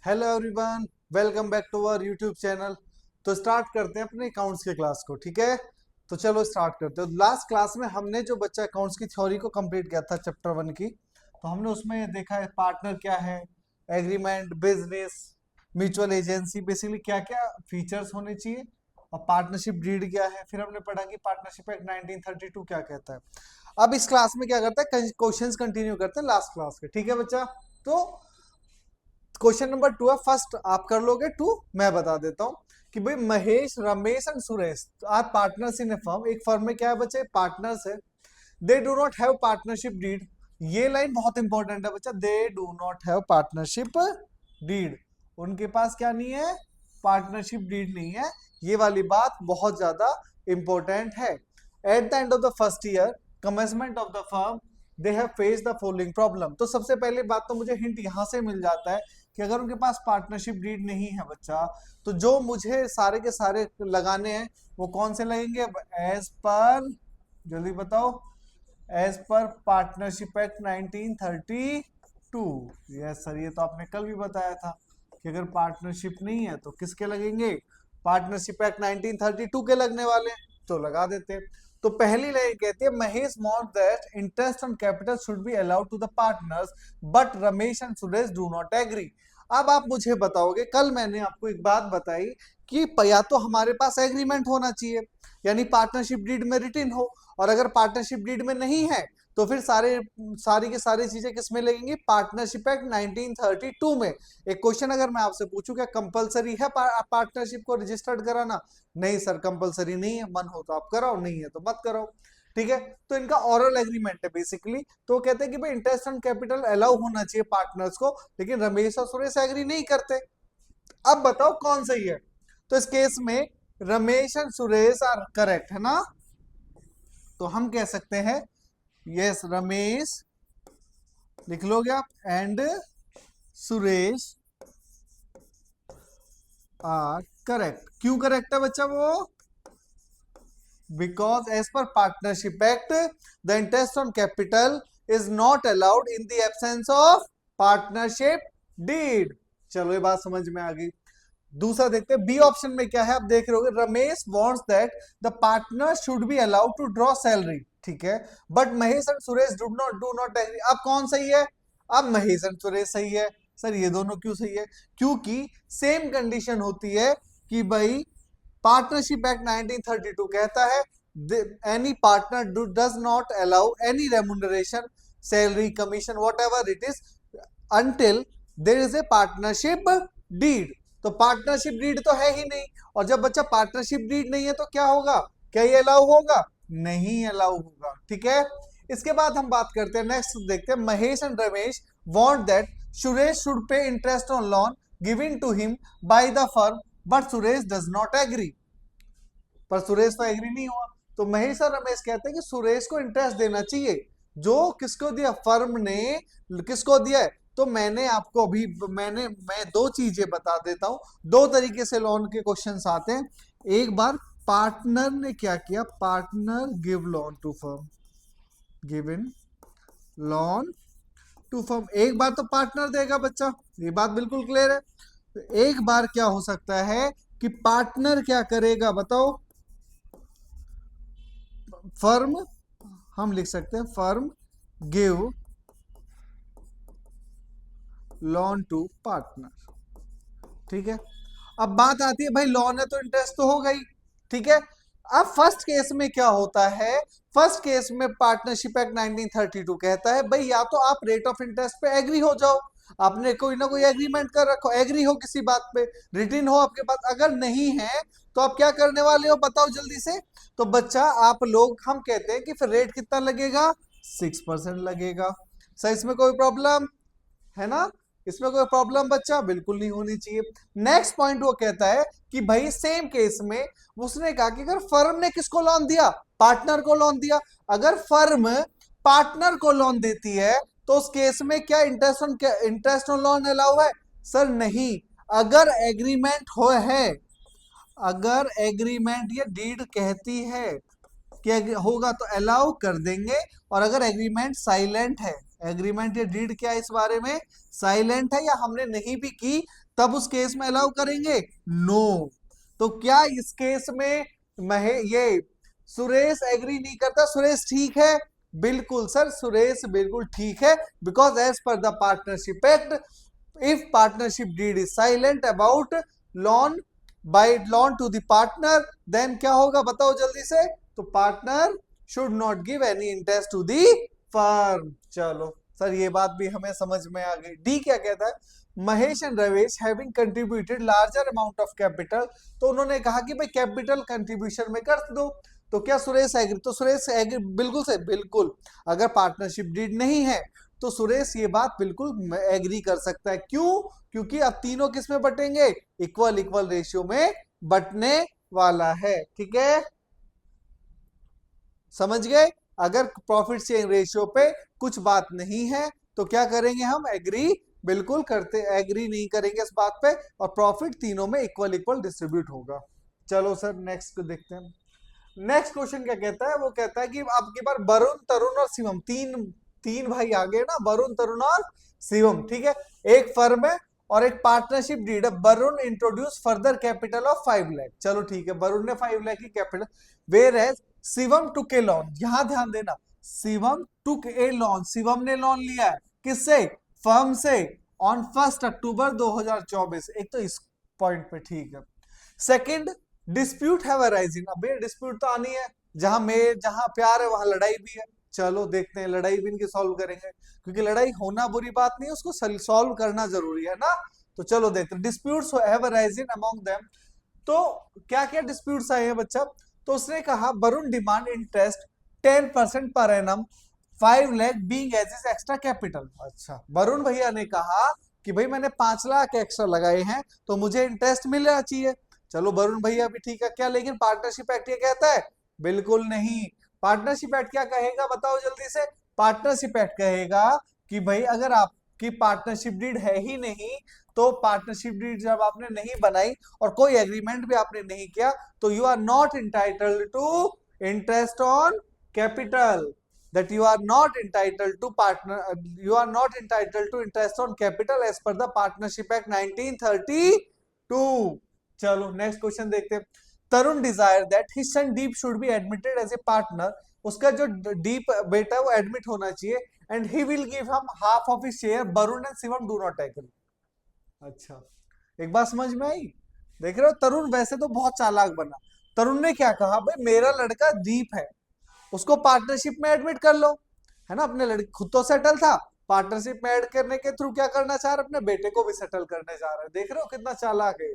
Hello everyone, welcome back to our YouTube channel. तो start करते हैं अपने अकाउंट्स के क्लास को। ठीक है, तो चलो स्टार्ट करते हैं। लास्ट क्लास में हमने जो बच्चा अकाउंट्स की थ्योरी को कंप्लीट किया था चैप्टर 1 की, तो हमने उसमें देखा है पार्टनर क्या है, agreement, business, mutual agency, basically क्या क्या फीचर्स होने चाहिए, और पार्टनरशिप डीड क्या है। फिर हमने पढ़ा कि पार्टनरशिप एक्ट 1932 क्या कहता है। अब इस क्लास में क्या करते हैं, क्वेश्चंस कंटिन्यू करते हैं लास्ट क्लास के। ठीक है बच्चा, तो क्वेश्चन नंबर 2 है। फर्स्ट आप कर लोगे, 2 मैं बता देता हूं कि भाई Mahesh, Ramesh and Suresh are partners in a firm. एक फर्म में क्या है बच्चे, पार्टनर्स है। They do not have partnership deed. ये लाइन बहुत इंपॉर्टेंट है बच्चा, they do not have partnership deed. उनके पास क्या नहीं है, पार्टनरशिप डीड नहीं है। ये वाली बात बहुत ज्यादा इंपॉर्टेंट है। At the end of the first year commencement of the firm they have face the following problem. तो सबसे पहली बात तो मुझे हिंट यहां से मिल जाता है कि अगर उनके पास पार्टनरशिप डीड नहीं है बच्चा, तो जो मुझे सारे के सारे लगाने हैं वो कौन से लगेंगे। एज पर, जल्दी बताओ, as per partnership act 1932। Yes sir, ये तो आपने कल भी बताया था कि अगर पार्टनरशिप नहीं है तो किसके लगेंगे, पार्टनरशिप एक्ट 1932 के लगने वाले हैं। तो लगा देते हैं। तो पहली लाइन कहती है Mahesh want that interest on capital should be allowed to the partners but Ramesh and Suresh do not agree. अब आप मुझे बताओगे, कल मैंने आपको एक बात बताई कि या तो हमारे पास एग्रीमेंट होना चाहिए, यानी पार्टनरशिप डीड में रिटिन हो, और अगर पार्टनरशिप डीड में नहीं है तो फिर सारी की सारी चीजें किस में लगेंगी, पार्टनरशिप एक्ट 1932 में। एक क्वेश्चन अगर मैं आपसे पूछूं, क्या कंपलसरी है पार्टनरशिप को रजिस्टर्ड कराना? नहीं सर, कंपलसरी नहीं है, मन हो तो आप कराओ, नहीं है तो मत कराओ। ठीक है, तो इनका ऑरल एग्रीमेंट है बेसिकली। तो वो कहते हैं कि भाई इंटरेस्ट ऑन कैपिटल अलाउ होना चाहिए पार्टनर्स को, लेकिन रमेश और सुरेश एग्री नहीं करते। अब बताओ कौन सही है। तो इस केस में Ramesh and Suresh are correct, है ना। तो हम कह सकते हैं यस, रमेश लिख लोगे आप, एंड सुरेश आर करेक्ट। क्यों करेक्ट है बच्चा वो, because as per partnership act the interest on capital is not allowed in the absence of partnership deed। चलो ये बात समझ में आ गई। दूसरा देखते हैं, बी ऑप्शन में क्या है, आप देख रहे होगे, Ramesh wants that the partner should be allowed to draw salary. ठीक है, but Mahesh and Suresh do not agree. अब कौन सही है, अब महेश एंड सुरेश सही है। सर ये दोनों क्यों सही है, क्योंकि सेम कंडीशन होती है कि भाई पार्टनरशिप एक्ट 1932 कहता है any partner does not allow any remuneration, salary, commission, whatever it is, until there is a partnership deed. तो पार्टनरशिप डीड तो है ही नहीं, और जब बच्चा पार्टनरशिप डीड नहीं है तो क्या होगा, क्या ये अलाउ होगा, नहीं अलाउ होगा। ठीक है, इसके बाद हम बात करते हैं, नेक्स्ट देखते हैं, Mahesh and Ramesh want that Suresh should pay interest on loan given to him by the firm but Suresh does not agree. पर सुरेश तो एग्री नहीं हुआ। तो महेश और रमेश कहते हैं कि सुरेश को इंटरेस्ट देना चाहिए, जो किसको दिया, फर्म ने किसको दिया है। तो मैंने आपको अभी मैं दो चीजें बता देता हूं, दो तरीके से लोन के क्वेश्चंस आते हैं। एक बार पार्टनर ने क्या किया, partner give loan to firm, given loan to firm. एक बार तो पार्टनर देगा बच्चा, ये बात बिल्कुल क्लियर है। तो एक बार क्या हो सकता है कि पार्टनर क्या करेगा बताओ, फर्म, हम लिख सकते हैं firm give loan to partner. ठीक है, अब बात आती है भाई लोन है तो इंटरेस्ट तो होगा ही। ठीक है, अब फर्स्ट केस में क्या होता है, फर्स्ट केस में पार्टनरशिप एक्ट 1932 कहता है भाई या तो आप रेट ऑफ इंटरेस्ट पे एग्री हो जाओ, आपने कोई ना कोई एग्रीमेंट कर रखो, एग्री हो किसी बात पे, रिटिन हो आपके पास। अगर नहीं है तो आप क्या करने वाले हो बताओ जल्दी से। तो बच्चा आप लोग, हम कहते हैं कि फिर रेट कितना लगेगा, 6% लगेगा। सर इसमें कोई प्रॉब्लम है ना, इसमें कोई प्रॉब्लम बच्चा बिल्कुल नहीं होनी चाहिए। नेक्स्ट पॉइंट वो कहता है कि भाई सेम केस में उसने कहा कि अगर फर्म ने किसको लोन दिया, पार्टनर को लोन दिया, अगर फर्म पार्टनर को लोन देती है तो उस केस में क्या इंटरेस्ट ऑन लोन अलाउ है, सर नहीं। अगर एग्रीमेंट हो है, अगर एग्रीमेंट या डीड कहती है कि होगा तो अलाउ कर देंगे, और अगर एग्रीमेंट साइलेंट है, एग्रीमेंट या डीड क्या इस बारे में साइलेंट है या हमने नहीं भी की, तब उस केस में अलाउ करेंगे? नो। तो क्या इस केस में ये सुरेश एग्री नहीं करता? सुरेश ठीक है? बिल्कुल सर, सुरेश बिल्कुल ठीक है, because as per the partnership act, if partnership deed is silent about loan by loan to the partner, then क्या होगा बताओ जल्दी से? तो partner should not give any interest to the firm. चलो सर, ये बात भी हमें समझ में आ गई। डी क्या कहता है? Mahesh and Ravesh having contributed larger amount of capital, तो उन्होंने कहा कि भाई कैपिटल कंट्रीब्यूशन में कर दो। तो क्या सुरेश एग्री? तो सुरेश एग्री बिल्कुल से बिल्कुल। अगर पार्टनरशिप डीड नहीं है तो सुरेश ये बात बिल्कुल एग्री कर सकता है। क्यों? क्योंकि अब तीनों किस में बटेंगे? इक्वल इक्वल रेशियो में बटने वाला है। ठीक है, समझ गए? अगर प्रॉफिट शेयरिंग रेशियो पे कुछ बात नहीं है तो क्या करेंगे हम? एग्री बिल्कुल करते, एग्री नहीं करेंगे इस बात पे, और प्रॉफिट तीनों में इक्वल इक्वल डिस्ट्रीब्यूट होगा। चलो सर नेक्स्ट को देखते हैं। नेक्स्ट क्वेश्चन क्या कहता है? वो कहता है कि अब की बार वरुण, तरुण और शिवम, तीन तीन भाई आ गए ना, वरुण, तरुण और शिवम। ठीक है, एक फर्म है और एक पार्टनरशिप डीड है। Varun introduce further capital of 5 lakh. चलो ठीक है, वरुण ने 5 लाख की capital, whereas Shivam took a loan. यहां ध्यान देना, Shivam took a loan, Shivam ने लोन लिया है किससे? फर्म से, ऑन 1 अक्टूबर 2024। एक तो इस पॉइंट पे ठीक है। Second, dispute have arising. अब ये डिस्प्यूट तो आनी है, जहां प्यार है वहां लड़ाई भी है। चलो देखते हैं, लड़ाई भी इनकी सॉल्व करेंगे, क्योंकि लड़ाई होना बुरी बात नहीं है, उसको सॉल्व करना जरूरी है ना। तो चलो देखते हैं, disputes have arising among them. तो क्या क्या डिस्प्यूट्स आए हैं बच्चा? तो उसने कहा Varun demand interest 10% per annum 5 lakh being as is extra capital. अच्छा, वरुण भैया ने कहा कि भाई मैंने 5 लाख एक्स्ट्रा लगाए हैं तो मुझे इंटरेस्ट मिलना चाहिए। चलो वरुण भैया भी ठीक है, क्या लेकिन पार्टनरशिप एक्ट ये कहता है? बिल्कुल नहीं। पार्टनरशिप एक्ट क्या कहेगा बताओ जल्दी से? पार्टनरशिप एक्ट कहेगा कि भाई अगर आपकी पार्टनरशिप डीड है ही नहीं, तो पार्टनरशिप डीड जब आपने नहीं बनाई और कोई एग्रीमेंट भी आपने नहीं किया, तो you are not entitled to interest on capital, that you are not entitled to you are not entitled to interest on capital as per the partnership act 1932। चलो नेक्स्ट क्वेश्चन देखते हैं। Tarun desire that his son Deep should be admitted as a partner. उसका जो दीप बेटा है वो admit होना चाहिए, and he will give him half of his share. Varun and Shivam do not agree. अच्छा, एक बात समझ में आई? देख रहे हो, तरुण वैसे तो बहुत चालाक बना। तरुण ने क्या कहा? भाई मेरा लड़का दीप है, उसको पार्टनरशिप में एडमिट कर लो, है ना। अपने लड़के खुद तो सेटल था, पार्टनरशिप में ऐड करने के थ्रू क्या करना चाह रहे? अपने बेटे को भी सेटल करने जा रहे हैं। देख रहे हो कितना चालाक है।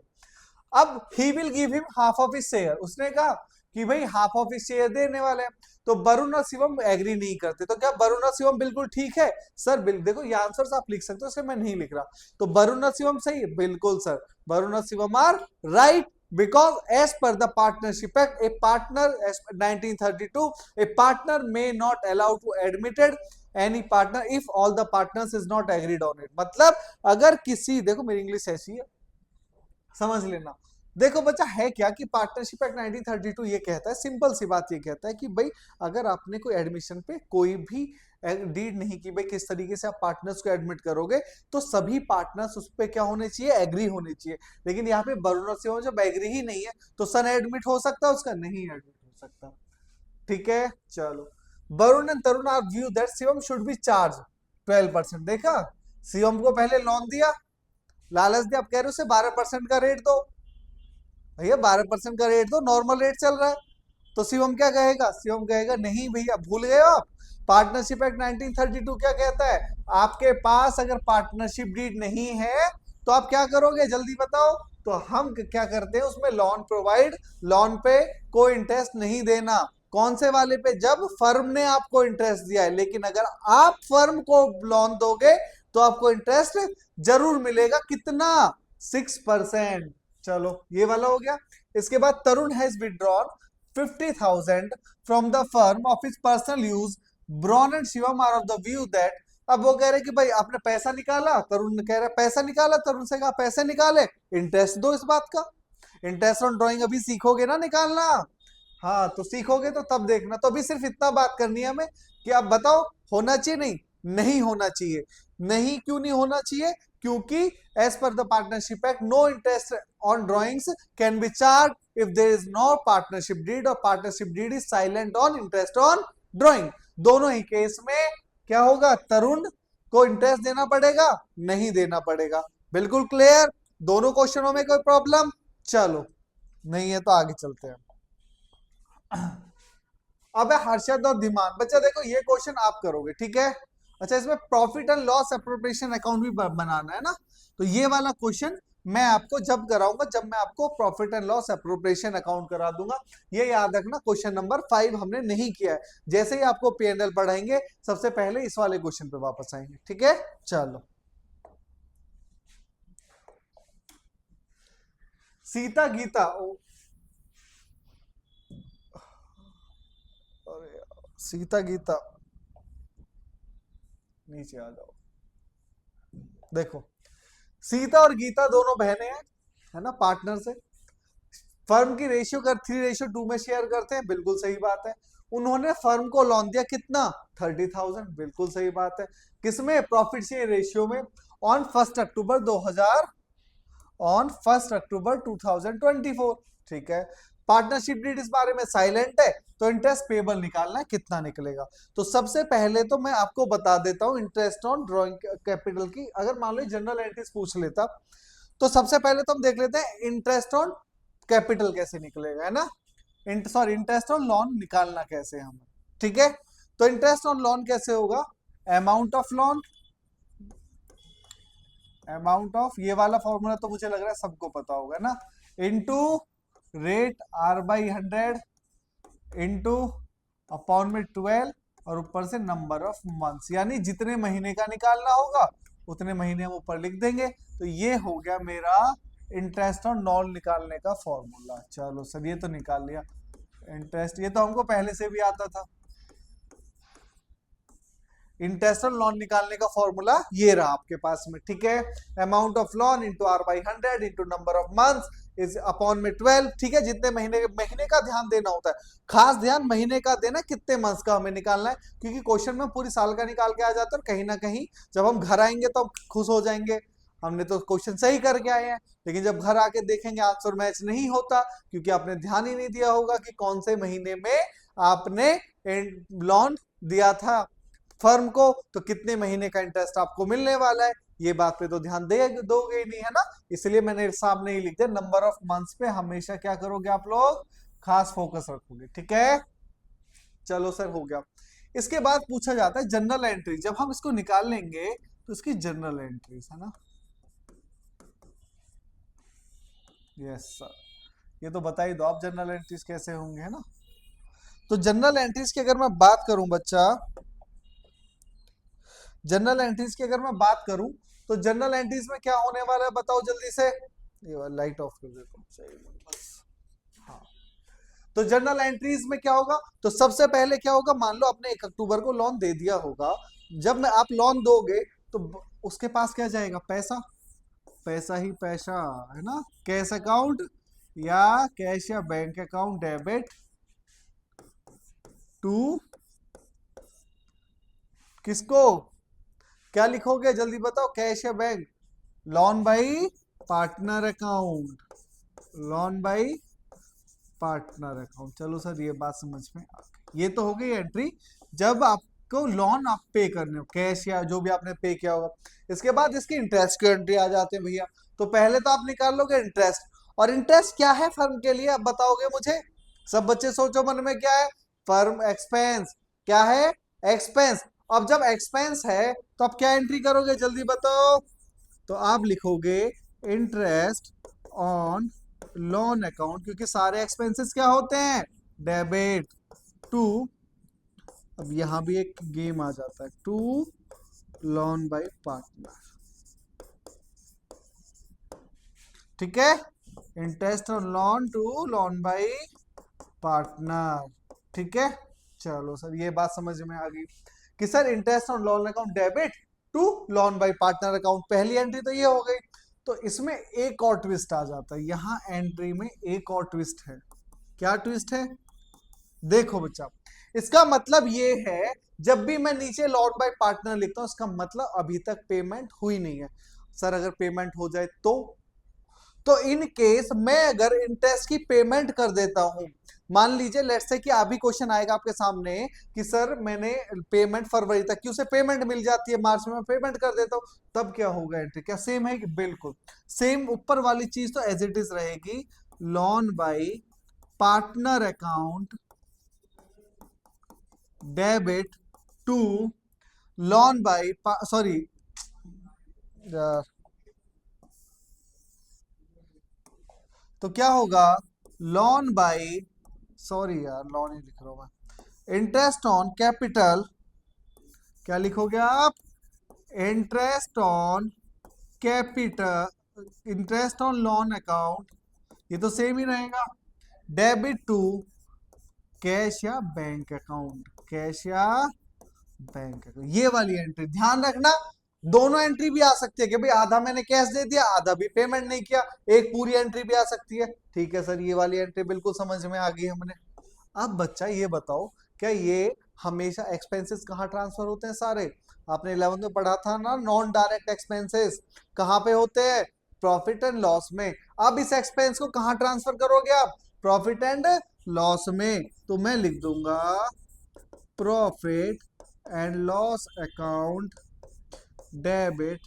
अब ही will give him half of his share. उसने कहा कि भाई हाफ ऑफ हिज शेयर देने वाले हैं। तो वरुण और शिवम एग्री नहीं करते। तो क्या वरुण और शिवम बिल्कुल ठीक है? सर देखो ये आंसर्स आप लिख सकते हो, इसलिए मैं नहीं लिख रहा। तो वरुण और शिवम सही है? बिल्कुल सर, वरुण और Shivam are right, because as per the partnership act a partner as 1932 a partner may not allow to admitted any partner if all the partners is not agreed on it। मतलब अगर किसी, देखो मेरी इंग्लिश ऐसी है समझ लेना। देखो बच्चा है क्या कि पार्टनरशिप एक्ट 1932 ये कहता है, सिंपल सी बात ये कहता है कि भाई अगर आपने कोई एडमिशन पे कोई भी डीड नहीं की, भाई किस तरीके से आप पार्टनर्स को एडमिट करोगे, तो सभी पार्टनर्स उस पर क्या होने चाहिए? एग्री होने चाहिए। लेकिन यहाँ पे वरुण और शिवम जब एग्री ही नहीं है तो सन एडमिट हो सकता है उसका? नहीं एडमिट हो सकता। ठीक है, चलो Varun and Tarun are view that Shivam should be charge 12%। देखा, शिवम को पहले लोन दिया, लालच दिया, आप कह रहे हो उसे 12% का रेट दो। भैया 12% का रेट दो, नॉर्मल रेट चल रहा है। तो शिवम क्या कहेगा? शिवम कहेगा नहीं भैया, भूल गए हो आप, पार्टनरशिप एक्ट 1932 क्या कहता है? आपके पास अगर पार्टनरशिप डीड नहीं है तो आप क्या करोगे जल्दी बताओ? तो हम क्या करते हैं उसमें? लोन प्रोवाइड, लोन पे कोई इंटरेस्ट नहीं देना। कौन से वाले पे? जब फर्म ने आपको इंटरेस्ट दिया है। लेकिन अगर आप फर्म को लोन दोगे तो आपको इंटरेस्ट जरूर मिलेगा। कितना? 6%। चलो ये वाला हो गया। इसके बाद Tarun has withdrawn 50,000 from the firm of his personal use. ब्रॉन and Shivam are of the view that, अब वो कह रहे कि भाई आपने पैसा निकाला, तरुण कह रहा है पैसा निकाला, तरुण से कहा पैसे निकाले, इंटरेस्ट दो इस बात का। इंटरेस्ट ऑन ड्राइंग अभी सीखोगे ना निकालना, हाँ तो सीखोगे तो तब देखना। तो अभी सिर्फ इतना बात करनी है हमें कि आप बताओ होना चाहिए नहीं, नहीं होना चाहिए। नहीं क्यों नहीं होना चाहिए? क्योंकि as per the partnership act no interest on drawings can be charge if there is no partnership deed और partnership deed is silent on interest on drawing. दोनों ही केस में क्या होगा? तरुण को इंटरेस्ट देना पड़ेगा, नहीं देना पड़ेगा। बिल्कुल क्लियर? दोनों क्वेश्चनों में कोई प्रॉब्लम? चलो नहीं है तो आगे चलते हैं। अब है हर्षद और धीमान। बच्चा देखो ये क्वेश्चन आप करोगे, ठीक है? अच्छा, इसमें profit and loss appropriation account भी बनाना है ना, तो ये वाला क्वेश्चन मैं आपको जब कराऊंगा, जब मैं आपको profit and loss appropriation account करा दूंगा। ये याद रखना, क्वेश्चन नंबर 5 हमने नहीं किया है। जैसे ही आपको पीएनएल पढ़ाएंगे सबसे पहले इस वाले क्वेश्चन पे वापस आएंगे, ठीक है? चलो, सीता गीता सीता गीता नीचे आ जाओ। देखो, सीता और गीता दोनों बहनें हैं, है ना, पार्टनर से। फर्म की रेशियो कर 3:2 में शेयर करते हैं, बिल्कुल सही बात है। उन्होंने फर्म को लोन दिया कितना? 30,000, बिल्कुल सही बात है। किसमें? प्रॉफिट शेयर रेशियो में। ऑन 1 अक्टूबर 2024, ठीक है। पार्टनरशिप डीड इस बारे में साइलेंट है, तो इंटरेस्ट पेबल निकालना है, कितना निकलेगा? तो सबसे पहले तो मैं आपको बता देता हूं इंटरेस्ट ऑन ड्रॉइंग कैपिटल की। अगर मान लो जनरल एंट्रीज पूछ लेता, तो सबसे पहले तो हम देख लेते हैं इंटरेस्ट ऑन कैपिटल कैसे निकलेगा, है ना। सॉरी, इंटरेस्ट ऑन लोन निकालना कैसे हमें, ठीक है। तो इंटरेस्ट ऑन लोन कैसे होगा? Amount of loan, amount of, ये वाला फॉर्मूला तो मुझे लग रहा है सबको पता होगा ना, into rate R/100 into upon में 12 और ऊपर से नंबर ऑफ मंथ्स, यानी जितने महीने का निकालना होगा उतने महीने हम ऊपर लिख देंगे। तो ये हो गया मेरा इंटरेस्ट ऑन लोन निकालने का फॉर्मूला। चलो सर, ये तो निकाल लिया इंटरेस्ट, ये तो हमको पहले से भी आता था। इंटरेस्ट ऑन लोन निकालने का फॉर्मूला ये रहा आपके पास में, ठीक है। Amount of loan into R/100 into number of months is upon में 12, ठीक है। जितने महीने का ध्यान देना होता है, खास ध्यान महीने का देना, कितने मंथ्स का हमें निकालना है, क्योंकि क्वेश्चन में पूरी साल का निकाल के आ जाता है। और कहीं ना कहीं जब हम घर आएंगे तो हम खुश हो जाएंगे, हमने तो क्वेश्चन सही करके आए हैं। लेकिन जब घर आके देखेंगे आंसर मैच नहीं होता, क्योंकि आपने ध्यान ही नहीं दिया होगा कि कौन से महीने में आपने लोन दिया था फर्म को, तो कितने महीने का इंटरेस्ट आपको मिलने वाला है, ये बात पे तो ध्यान दे दोगे ही नहीं, है ना। इसलिए मैंने सामने ही लिख दिया, नंबर ऑफ मंथ्स पे हमेशा क्या करोगे आप लोग? खास फोकस रखोगे, ठीक है। चलो सर, हो गया। इसके बाद पूछा जाता है जनरल एंट्री। जब हम इसको निकाल लेंगे तो इसकी जनरल एंट्रीज, है ना। यस सर, ये तो बता ही दो आप जनरल एंट्रीज कैसे होंगे, है ना। तो जनरल एंट्रीज की अगर मैं बात करूं बच्चा, जनरल एंट्रीज की अगर मैं बात करूं, तो जनरल एंट्रीज में क्या होने वाला है बताओ जल्दी से। ये लाइट ऑफ कर देता हूं बस। हाँ, तो जनरल एंट्रीज में क्या होगा? तो सबसे पहले क्या होगा? मान लो आपने 1 अक्टूबर को लोन दे दिया होगा। जब मैं आप लोन दोगे तो उसके पास क्या जाएगा? पैसा, पैसा ही पैसा, है ना। कैश अकाउंट या कैश या बैंक अकाउंट डेबिट टू किसको? क्या लिखोगे जल्दी बताओ, कैश या bank? Loan by partner account, loan by partner account. चलो सर, ये बात समझ में आ गई। ये तो हो गई एंट्री जब आपको लोन आप पे करने हो, कैश या जो भी आपने पे किया होगा। इसके बाद इसकी इंटरेस्ट की एंट्री आ जाते हैं भैया। तो पहले तो आप निकाल लोगे इंटरेस्ट, और इंटरेस्ट क्या है फर्म के लिए, अब बताओगे मुझे। सब बच्चे सोचो मन में, क्या है? Firm expense. क्या है? एक्सपेंस। अब जब एक्सपेंस है तो आप क्या एंट्री करोगे जल्दी बताओ। तो आप लिखोगे इंटरेस्ट ऑन लोन अकाउंट, क्योंकि सारे एक्सपेंसेस क्या होते हैं? डेबिट टू, अब यहां भी एक गेम आ जाता है, टू लोन बाय पार्टनर, ठीक है। Interest on loan to loan by partner, ठीक है। चलो सर, ये बात समझ में आ गई कि sir interest on loan account debit to loan by partner account, पहली एंट्री तो ये हो गई। तो इसमें एक और ट्विस्ट आ जाता है, यहां एंट्री में एक और ट्विस्ट है। क्या ट्विस्ट है? देखो बच्चा, इसका मतलब ये है जब भी मैं नीचे लॉन बाय पार्टनर लिखता हूं इसका मतलब अभी तक पेमेंट हुई नहीं है। सर अगर पेमेंट हो जाए तो इन केस मैं अगर इंटरेस्ट की पेमेंट कर देता हूं, मान लीजिए लेट्स से कि अभी क्वेश्चन आएगा आपके सामने कि सर मैंने पेमेंट फरवरी तक की उसे पेमेंट मिल जाती है, मार्च में मैं पेमेंट कर देता हूं, तब क्या होगा एंट्री? क्या सेम है कि बिल्कुल सेम ऊपर वाली चीज तो एज इट इज रहेगी। Loan by partner account debit to loan by sorry तो क्या होगा? लॉन बाय सॉरी यार लॉन ही लिख रहा हूं मैं। इंटरेस्ट ऑन कैपिटल, क्या लिखोगे आप? Interest on capital, interest on loan account, ये तो सेम ही रहेगा। डेबिट टू कैश या बैंक अकाउंट, कैश या बैंक अकाउंट, ये वाली एंट्री ध्यान रखना। दोनों एंट्री भी आ सकती है कि भाई आधा मैंने कैश दे दिया, आधा भी पेमेंट नहीं किया, एक पूरी एंट्री भी आ सकती है। ठीक है सर, ये वाली एंट्री बिल्कुल समझ में आ गई हमने। अब बच्चा ये बताओ, क्या ये हमेशा एक्सपेंसेस कहाँ ट्रांसफर होते हैं? सारे आपने 11th में पढ़ा था ना, नॉन डायरेक्ट एक्सपेंसेस कहाँ पे होते हैं? प्रॉफिट एंड लॉस में। अब इस एक्सपेंस को कहाँ ट्रांसफर करोगे आप? प्रॉफिट एंड लॉस में। तो मैं लिख दूंगा profit and loss account debit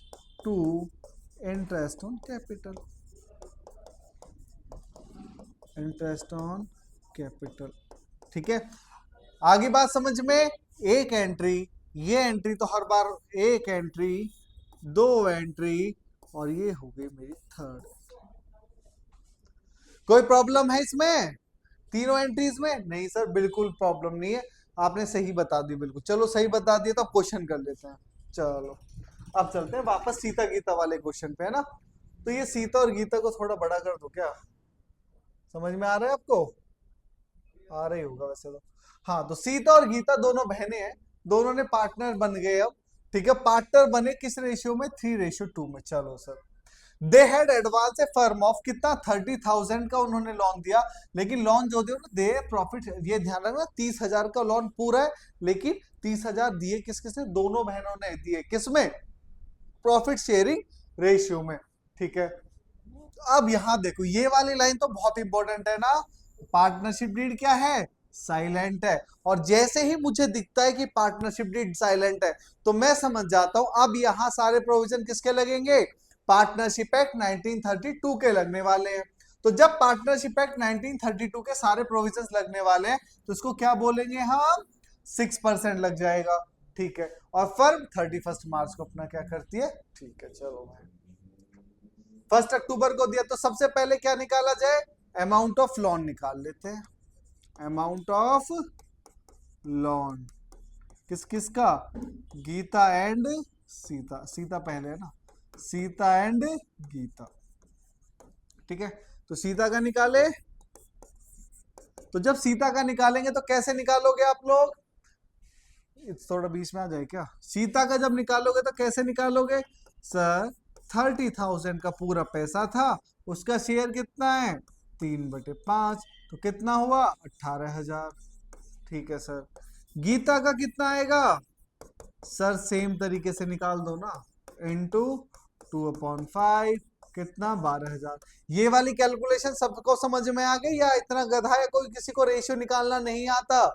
to interest on capital, interest on capital. ठीक है, आगे बात समझ में? एक एंट्री, ये एंट्री तो हर बार एक एंट्री, दो एंट्री, और ये हो गई मेरी थर्ड। कोई प्रॉब्लम है इसमें तीनों एंट्रीज में? नहीं सर बिल्कुल प्रॉब्लम नहीं है, आपने सही बता दी बिल्कुल। चलो सही बता दिया तो अब क्वेश्चन कर लेते हैं। चलो अब चलते हैं वापस सीता गीता वाले क्वेश्चन पे, है ना। तो ये सीता और गीता को थोड़ा बड़ा कर दो क्या? समझ में आ रहा है आपको? आ रही होगा वैसे तो। हाँ, तो सीता और गीता दोनों बहनें हैं, दोनों ने पार्टनर बन गए अब। ठीक है, पार्टनर बने किस रेशियो में? 3:2 में। चलो sir, they had advance A firm of कितना? 30,000 का उन्होंने लोन दिया, लेकिन लोन जो दिया दे प्रॉफिट, ये ध्यान रखना 30,000 का लोन पूरा है, लेकिन 30,000 दिए किस किसने? दोनों बहनों ने दिए, किसमें? प्रॉफिट शेयरिंग रेशियो में। ठीक है, अब यहां देखो ये वाली लाइन तो बहुत इंपॉर्टेंट है ना। पार्टनरशिप डीड क्या है? साइलेंट है। और जैसे ही मुझे दिखता है कि पार्टनरशिप डीड साइलेंट है तो मैं समझ जाता हूं अब यहां सारे प्रोविजन किसके लगेंगे? पार्टनरशिप एक्ट 1932 के लगने वाले हैं। तो जब पार्टनरशिप एक्ट 1932 के सारे प्रोविजन लगने वाले हैं तो इसको क्या बोलेंगे हम? 6% लग जाएगा। ठीक है, और फर्म 31 मार्च को अपना क्या करती है? ठीक है, चलो भाई 1 अक्टूबर को दिया तो सबसे पहले क्या निकाला जाए? अमाउंट ऑफ लोन निकाल लेते हैं। अमाउंट ऑफ लोन किस किस का? गीता एंड सीता, सीता पहले है ना, सीता एंड गीता। ठीक है, तो सीता का निकाले। तो जब सीता का निकालेंगे तो कैसे निकालोगे आप लोग? थोड़ा बीच में आ जाए क्या? सीता का जब निकालोगे तो कैसे निकालोगे? सर 30,000 का पूरा पैसा था, उसका शेयर कितना है? 3/5, तो कितना हुआ? 18,000। ठीक है सर, गीता का कितना आएगा? सर सेम तरीके से निकाल दो ना, इंटू 2/5, कितना? 12,000। ये वाली कैलकुलेशन सबको समझ में आ गई या इतना गधा है कोई किसी को रेशियो निकालना नहीं आता?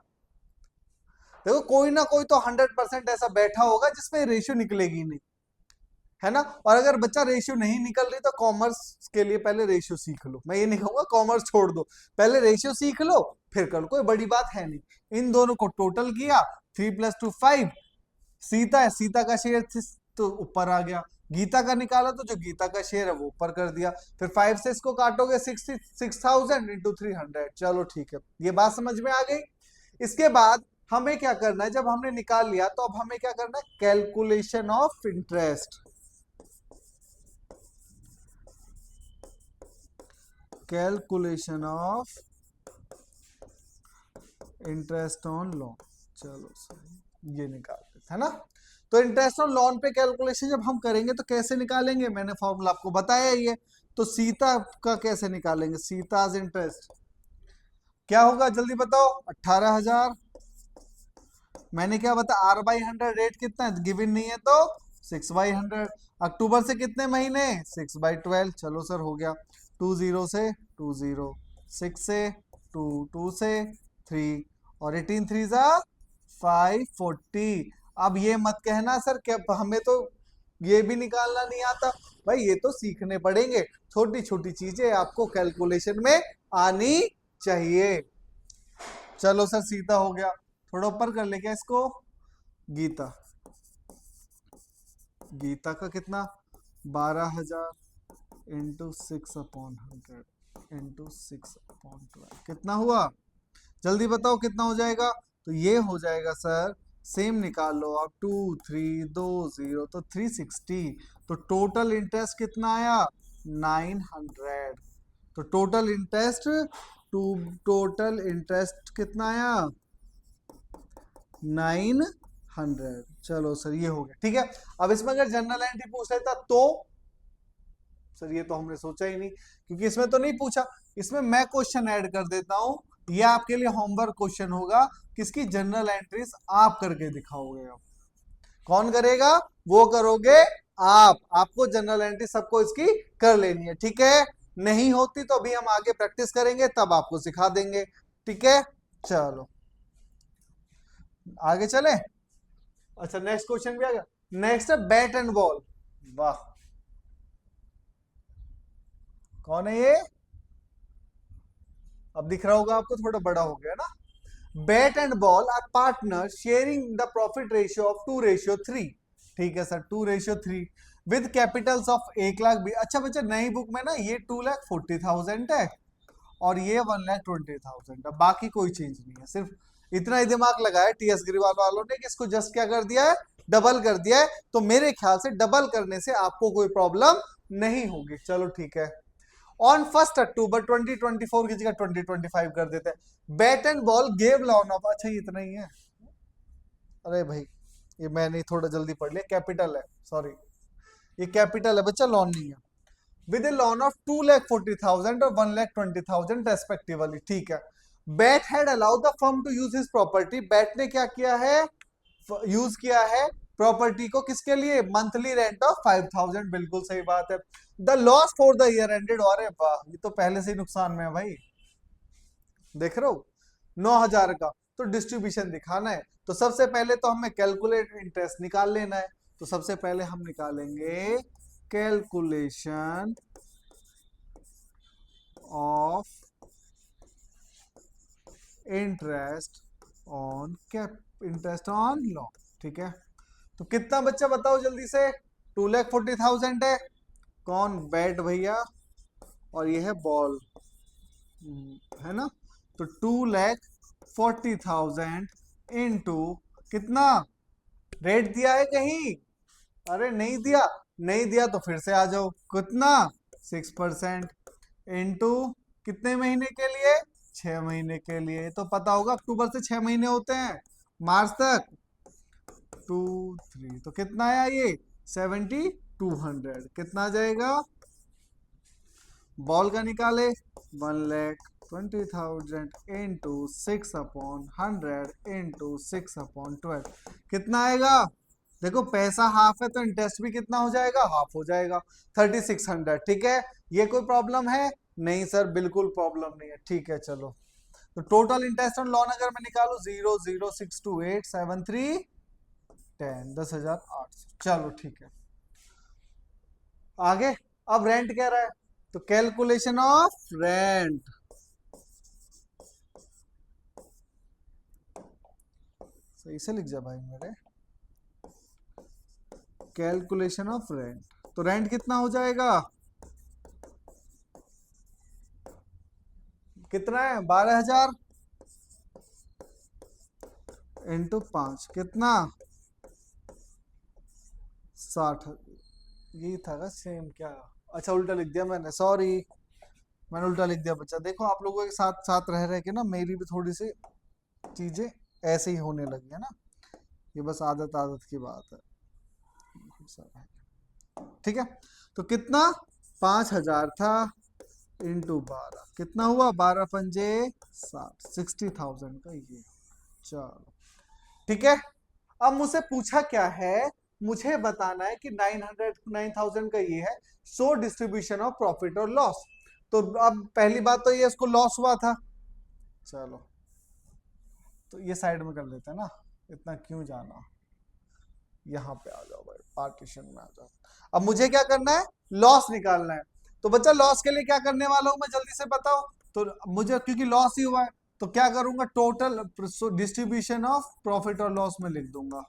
देखो कोई ना कोई तो 100% ऐसा बैठा होगा जिसमें रेशियो निकलेगी नहीं, है ना। और अगर बच्चा रेशियो नहीं निकल रही तो कॉमर्स के लिए पहले रेशियो सीख लो। मैं ये नहीं कहूंगा कॉमर्स छोड़ दो, पहले रेशियो सीख लो फिर कर लो, कोई बड़ी बात है नहीं। इन दोनों को टोटल किया, 3 + 2 5। सीता है, सीता का शेयर तो ऊपर आ गया, गीता का निकाला तो जो गीता का शेयर है वो ऊपर कर दिया। फिर 5 से इसको काटोगे 66,000 × 300। चलो ठीक है, ये बात समझ में आ गई। इसके बाद हमें क्या करना है? जब हमने निकाल लिया तो अब हमें क्या करना है? Calculation of interest, calculation of interest on loan. चलो सही, ये निकाल लेते है ना। तो इंटरेस्ट ऑन लोन पे कैलकुलेशन जब हम करेंगे तो कैसे निकालेंगे? मैंने फॉर्मूला आपको बताया ही है। तो सीता का कैसे निकालेंगे? सीताज इंटरेस्ट क्या होगा जल्दी बताओ? 18,000 मैंने क्या बता, R/100 रेट कितना है, गिवन नहीं है तो 6/100। अक्टूबर से कितने महीने, 6/12। चलो सर हो गया। 20 से 20, 6 से 2, 2 से 3, और 18 3 जा 540। अब ये मत कहना सर क्या हमें तो ये भी निकालना नहीं आता। भाई ये तो सीखने पड़ेंगे, छोटी छोटी चीजें आपको कैलकुलेशन में आनी चाहिए। चलो सर सीधा हो गया। थोड़ा ऊपर कर ले क्या इसको। गीता, गीता का कितना, 12,000 इंटू 6/100 इंटू 6/12 कितना हुआ, जल्दी बताओ कितना हो जाएगा। तो ये हो जाएगा सर, सेम निकाल लो आप, 2 3 2 0 तो 360। तो टोटल इंटरेस्ट कितना आया, 900। तो टोटल इंटरेस्ट, टोटल इंटरेस्ट कितना आया, 900। चलो सर ये हो गया, ठीक है। अब इसमें अगर जनरल एंट्री पूछ लेता तो सर ये तो हमने सोचा ही नहीं, क्योंकि इसमें तो नहीं पूछा। इसमें मैं क्वेश्चन ऐड कर देता हूं, ये आपके लिए होमवर्क क्वेश्चन होगा, किसकी जनरल एंट्रीज आप करके दिखाओगे। अब कौन करेगा, वो करोगे आप। आपको जनरल एंट्री सबको इसकी कर लेनी है, ठीक है। नहीं होती तो अभी हम आगे प्रैक्टिस करेंगे, तब आपको सिखा देंगे, ठीक है। चलो आगे चले। अच्छा नेक्स्ट क्वेश्चन भी आ गया। नेक्स्ट है बैट एंड बॉल। वाह, कौन है ये, अब दिख रहा होगा आपको, थोड़ा बड़ा हो गया ना। Bat and ball are partner sharing the profit ratio of 2:3। ठीक है sir, 2:3 with capitals of 1 lakh भी। अच्छा बच्चा, नई बुक में ना ये 2,40,000 है और ये 1,20,000 है, बाकी कोई चेंज नहीं है। सिर्फ इतना ही दिमाग लगाया टीएस ग्रीवाल वालों ने कि इसको जस्ट क्या कर दिया है, डबल कर दिया है। तो मेरे ख्याल से डबल करने से आपको कोई प्रॉब्लम नहीं होगी। चलो ठीक है। ऑन 1 अक्टूबर 2024 की जगह 2025 कर देते हैं। Bat and ball gave lawn of, अच्छा ये इतना ही है। अरे भाई ये मैंने थोड़ा जल्दी पढ़ लिया, कैपिटल है, सॉरी ये कैपिटल है बच्चा, लॉन नहीं है। विद ए लॉन ऑफ 2,40,000 और 1,20,000 रेस्पेक्टिवली, ठीक है। Bat had allowed the firm to use his property. Bat ने क्या किया है, यूज किया है प्रॉपर्टी को, किसके लिए, मंथली रेंट ऑफ 5,000। बिल्कुल सही बात है। The loss for the year ended, अरे वाह ये तो पहले से ही नुकसान में है भाई, देख रहे हो 9,000 का। तो डिस्ट्रीब्यूशन दिखाना है, तो सबसे पहले तो हमें कैलकुलेट इंटरेस्ट निकाल लेना है। तो सबसे पहले हम निकालेंगे calculation of interest on cap, interest on loan, ठीक है। तो कितना बच्चा बताओ जल्दी से, 2,40,000 है, कौन, बैट भैया, और ये है बॉल, है ना। तो 2,40,000 इंटू कितना, रेट दिया है कहीं, अरे नहीं दिया, नहीं दिया तो फिर से आ जाओ, कितना 6% इंटू कितने महीने के लिए, 6 महीने के लिए। तो पता होगा अक्टूबर से 6 महीने होते हैं, मार्च तक 2 3, तो कितना आया ये 7,200। कितना आ जाएगा, बॉल का निकाले, 1,20,000 इंटू 6/100 इंटू 6/12 कितना आएगा। देखो पैसा हाफ है तो इंटरेस्ट भी कितना हो जाएगा, हाफ हो जाएगा, 3,600, ठीक है। ये कोई प्रॉब्लम है, नहीं सर बिल्कुल प्रॉब्लम नहीं है, ठीक है। चलो तो टोटल इंटरेस्ट ऑन लोन अगर मैं निकालू, 0,062873 10,800। चलो ठीक है आगे। अब रेंट कह रहा है, तो कैलकुलेशन ऑफ रेंट, सही से लिख जा भाई मेरे, कैलकुलेशन ऑफ रेंट। तो रेंट कितना हो जाएगा, कितना है, 12,000 इंटू 5 कितना, 60। यही था का सेम क्या, अच्छा उल्टा लिख दिया मैंने, सॉरी मैंने उल्टा लिख दिया बच्चा। देखो आप लोगों के साथ साथ रह रहे के ना मेरी भी थोड़ी सी चीजें ऐसे ही होने लगी है ना, ये बस आदत आदत की बात है, ठीक है। तो कितना, 5,000 था इंटू 12, कितना हुआ, 12 पंजे 60, 60,000 का ये। चलो ठीक है। अब मुझसे पूछा क्या है, मुझे बताना है कि 900 का ये है, सो डिस्ट्रीब्यूशन ऑफ प्रॉफिट और लॉस। तो अब पहली बात तो ये इसको लॉस हुआ था, चलो तो ये साइड में कर लेते हैं ना, इतना क्यों जाना, यहाँ पे आ जाओ भाई, पार्टीशन में आ जाओ। अब मुझे क्या करना है, लॉस निकालना है। तो बच्चा लॉस के लिए क्या करने वाला हूं मैं, जल्दी से बताओ। तो मुझे क्योंकि लॉस ही हुआ है, तो क्या करूंगा, टोटल डिस्ट्रीब्यूशन ऑफ प्रॉफिट और लॉस में लिख दूंगा।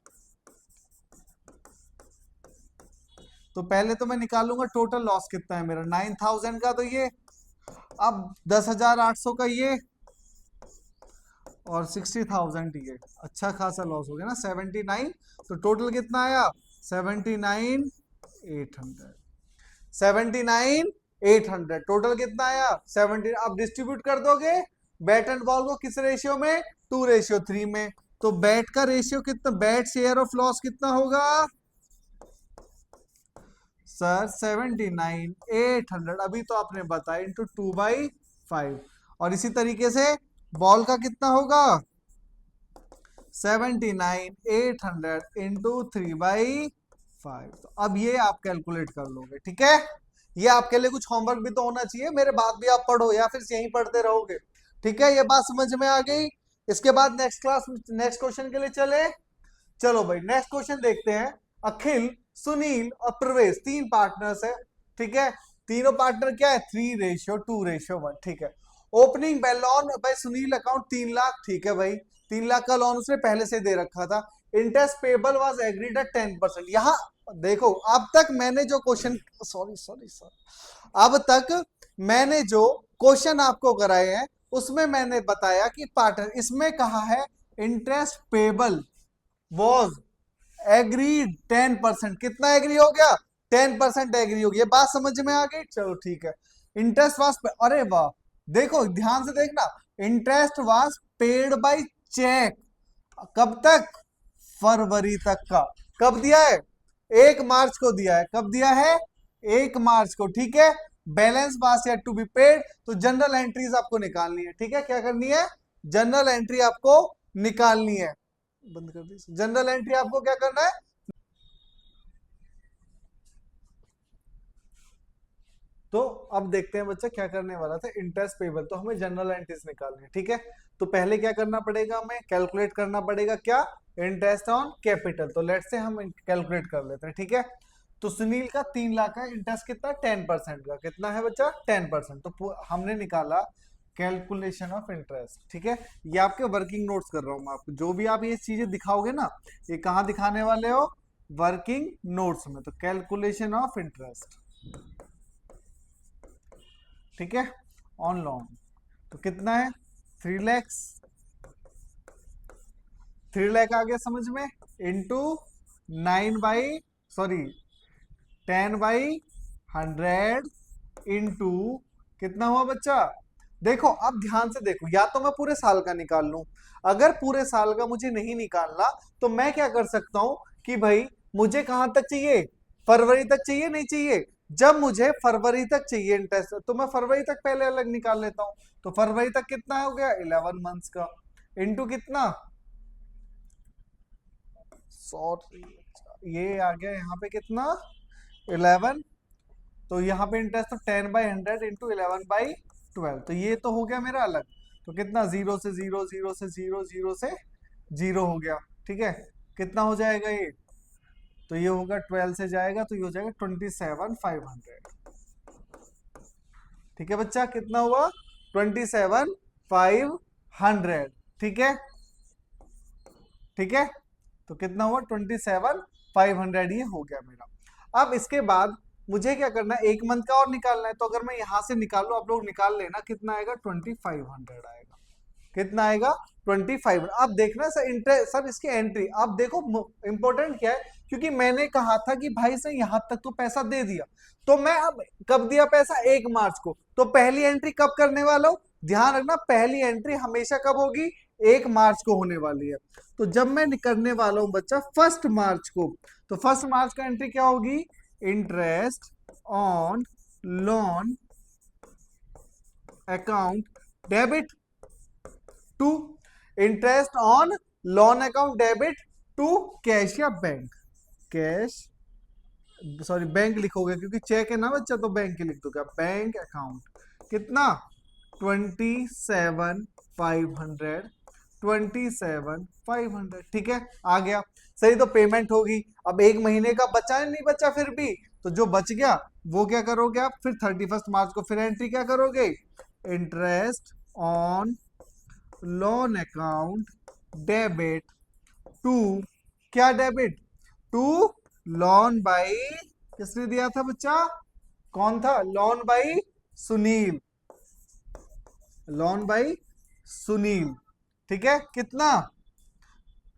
तो पहले तो मैं निकालूंगा टोटल लॉस कितना है मेरा, 9000 का तो ये, अब 10,800 का ये, और 60,000 ये, अच्छा खासा लॉस हो गया ना 79। तो टोटल कितना आया, 79,800। 79,800 टोटल कितना आया 70। अब डिस्ट्रीब्यूट कर दोगे बैट एंड बॉल को किस रेशियो में, 2:3 में। तो बैट का रेशियो कितना, बैट शेयर ऑफ लॉस कितना होगा सर, 79,800 अभी तो आपने बताया, इंटू 2/5। और इसी तरीके से बॉल का कितना होगा, 79,800 इंटू 3/5। तो अब ये आप कैलकुलेट कर लोगे, ठीक है। ये आपके लिए कुछ होमवर्क भी तो होना चाहिए, मेरे बात भी आप पढ़ो या फिर यहीं पढ़ते रहोगे, ठीक है। ये बात समझ में आ गई। इसके बाद नेक्स्ट क्लास, नेक्स्ट क्वेश्चन के लिए चले। चलो भाई नेक्स्ट क्वेश्चन देखते हैं। अखिल, सुनील और प्रवेश तीन पार्टनर्स है, ठीक है। तीनों पार्टनर क्या है, 3:2:1, ठीक है। ओपनिंग बैलॉन भाई, सुनील अकाउंट 3 लाख, ठीक है भाई, 3 लाख का लोन उसने पहले से दे रखा था। Interest payable was agreed at 10%। यहां देखो, अब तक मैंने जो क्वेश्चन, सॉरी सॉरी सॉरी, अब तक मैंने जो क्वेश्चन आपको कराए हैं उसमें मैंने बताया कि पार्टनर, इसमें कहा है इंटरेस्ट पेबल वॉज एग्रीड 10%। कितना एग्री हो गया, 10% एग्री हो गया। बात समझ में आ गई, चलो ठीक है। इंटरेस्ट वाज, अरे वाह, देखो ध्यान से देखना, interest was paid by cheque. कब तक, फरवरी तक का। कब दिया है, 1 मार्च को दिया है। कब दिया है, 1 मार्च को, ठीक है। Balance was yet to be paid. तो जनरल एंट्रीज आपको निकालनी है, ठीक है। क्या करनी है, जनरल एंट्री आपको निकालनी है। बंद कर दी, जनरल एंट्री आपको क्या करना है। तो अब देखते हैं बच्चा क्या करने वाला था, इंटरेस्ट पेबल, तो हमें जनरल एंट्रीज निकालनी है, ठीक है। तो पहले क्या करना पड़ेगा, हमें कैलकुलेट करना पड़ेगा क्या, इंटरेस्ट ऑन कैपिटल। तो लेट्स से हम कैलकुलेट कर लेते हैं, ठीक है। तो सुनील का 3 लाख का इंटरेस्ट कितना, 10% का, कितना है बच्चा, 10%। तो हमने निकाला कैलकुलेशन ऑफ इंटरेस्ट, ठीक है। ये आपके वर्किंग नोट्स कर रहा हूं मैं आपको, जो भी आप ये चीजें दिखाओगे ना, ये कहाँ दिखाने वाले हो, वर्किंग नोट्स में। तो कैलकुलेशन ऑफ इंटरेस्ट, ठीक है, ऑन लोन। तो कितना है, 3 lakhs, 3 लाख आ गया समझ में, इंटू 9 बाई, सॉरी 10/100 इंटू, कितना हुआ बच्चा, देखो अब ध्यान से देखो, या तो मैं पूरे साल का निकाल लूं, अगर पूरे साल का मुझे नहीं निकालना तो मैं क्या कर सकता हूं कि भाई मुझे कहां तक चाहिए, फरवरी तक चाहिए, नहीं चाहिए। जब मुझे फरवरी तक चाहिए इंटरेस्ट, तो मैं फरवरी तक पहले अलग निकाल लेता हूं। तो फरवरी तक कितना हो गया, 11 मंथ्स का, इंटू कितना, 100, ये आ गया यहाँ पे कितना, 11। तो यहाँ पे इंटरेस्ट तो 10/100 इंटू 11/12। तो ये तो हो गया मेरा अलग। तो कितना, 0 से 0, 0 से 0, 0 से 0 हो गया, ठीक है। कितना हो जाएगा ये, तो ये होगा 12 से जाएगा, तो ये हो जाएगा 27,500, ठीक है बच्चा। कितना हुआ, 27,500, ठीक है, ठीक है। तो कितना हुआ, 27,500, ये हो गया मेरा। अब इसके बाद मुझे क्या करना है, 1 मंथ का और निकालना है। तो अगर मैं यहां से निकालू, आप लोग निकाल लेना, कितना आएगा, 2500 आएगा। कितना आएगा, 25। अब देखना सर, इंटरेस्ट सर इसकी एंट्री, अब देखो इंपॉर्टेंट क्या है, क्योंकि मैंने कहा था कि भाई से यहां तक तो पैसा दे दिया, तो मैं अब कब दिया पैसा, 1 मार्च को, तो पहली एंट्री कब करने वाला हूं, ध्यान रखना, पहली एंट्री हमेशा कब होगी, 1 मार्च को होने वाली है। तो जब मैं करने वाला हूं बच्चा 1 मार्च को, तो 1 मार्च का एंट्री क्या होगी, interest on loan account debit to interest on loan account debit to cash या बैंक, कैश सॉरी बैंक लिखोगे क्योंकि चेक है ना बच्चा, तो बैंक ही लिख दो। क्या बैंक अकाउंट कितना 27,500, 27,500 ठीक है, आ गया सही। तो पेमेंट होगी। अब एक महीने का बचा है नहीं बचा फिर भी, तो जो बच गया वो क्या करोगे आप फिर 31 मार्च को फिर एंट्री क्या करोगे, interest on loan account debit to, क्या डेबिट टू लोन बाई, किसने दिया था बच्चा, कौन था, loan by Sunil, loan by Sunil ठीक है, कितना